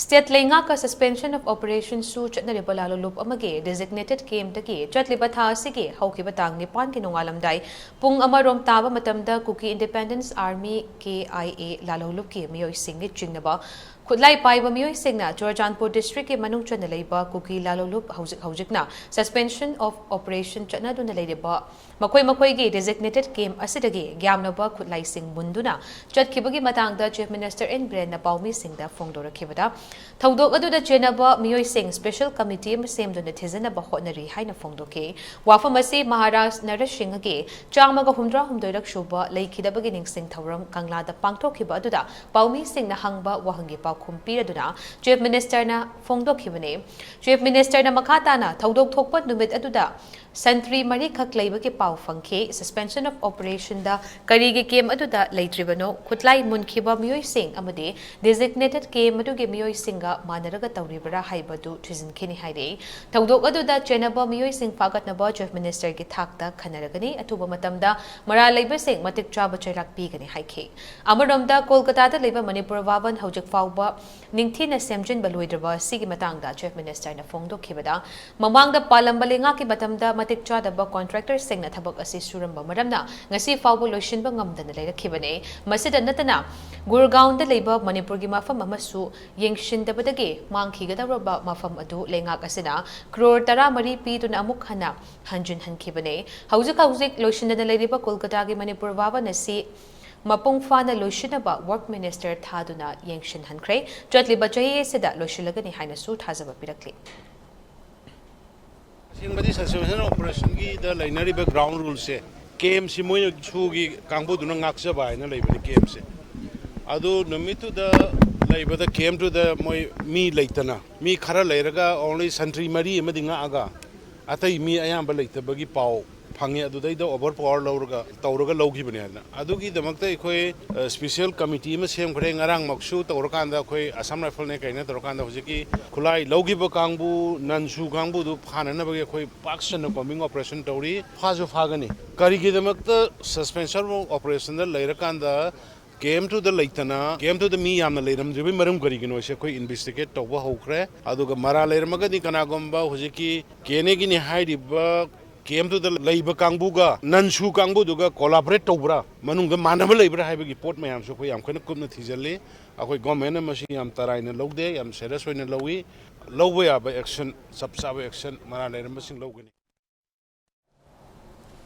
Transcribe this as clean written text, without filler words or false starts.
State Laingaka suspension of operation SoO chatanariba lalhoulup amage designated game dagi chatliba tha asige haukiba tang nipan ki nongalamdai pung amarom taba matamda Kuki Independence Army KIA lalhoulup ki miyoi singni chenaba khutlai paiba miyoi singna Churachandpur district ki manung chana leiba Kuki lalhoulup haujikna suspension of operation chatnaduna leiba makoi gi designated game asidagi gyamnaba khutlai sing munduna chatkibagi matangda Chief Minister in Brain na paumi singda phongdorakhibada Thaudok aduda chenaba miyoi sing special committee ma semduna thijanaba hotnari haina phongdoke wafam asi Maharashtra narashingage changmaga humdra humdoirak shuba leikhidabagi ningsing thauram kanglada pangthokhiba aduda paumi singna hangba wahangi paukhum piraduna Chief Minister na phongdokhibane Chief Minister na makhatana thaudok thokpa numit aduda Santri mari khak leibagi pau phangkhe suspension of operation da karigi game aduda leitribano khutlai munkhiba miyoi sing amade designated game aduge miyoi singa manaraga tauribara haibadu thizinkhini haire thaudok aduda chenaba miyoi sing fagatlagani Chief Minister gi thakta khanaragani atuba matamda mara leiba sing matik chaba chairak pigani haikhe amaromda Kolkata da leiba Manipur waban haujik fauba ningthina semjin baloidraba sigi matangda Chief Minister na phongdokhibada mamangda palambalenga ki matamda matik chadaba contractor singna thabak asi suramba maramna ngasi faubo loishinba ngamdana leirakibane masida natana Gurgaon da leiba Manipur gi mafam amasu yengshindabadagi mangkhigadaba mafam adu lengak asina crore tara mari piduna amuk hana hanjin hankibane hauzik loishinda leiriba Kolkata gi Manipur waba nasi Mapung fana loishinaba work minister thaduna yengshin hankre jatliba chahi sida loishilagani haina su thazaba pirakli Singbadi suspension operation ki the lineary ground rules se game si moi chu gi kangbu duna ngaksa bai na leibani game se adu namitu da leiba da game to the moi mi leitana mi khara leiraga only santri mari amadinga aga atai mi ayamba leitabagi pau phange adu dai da over power tauraga lawgi bani na adu gi damakta khoi special committee ma sem khre ngarang maksu taurkanda khoi Assam Rifle ne kaina taurkanda hojiki khulai lawgi ba kangbu nansu kangbu du phana na bagi khoi pakshan bombing operation tauri phajo phagani kari gi damakta suspension operation da leirakanda game to the leitana game to the mi yamna leiram jibi marum kari gino se khoi investigate tawba hokre aduga mara leirmaga ni kana gomba hojiki kene gi ni haidiba game to the labor kangbuga nansu kangbu duga collaborate tobra manung ga manaba labor haibagi port mayam so khoi am khana kumna thijale akoi government ma si am taraina logde am serious hoina lowi lowwe aba action sabsaba action mara leram sing logani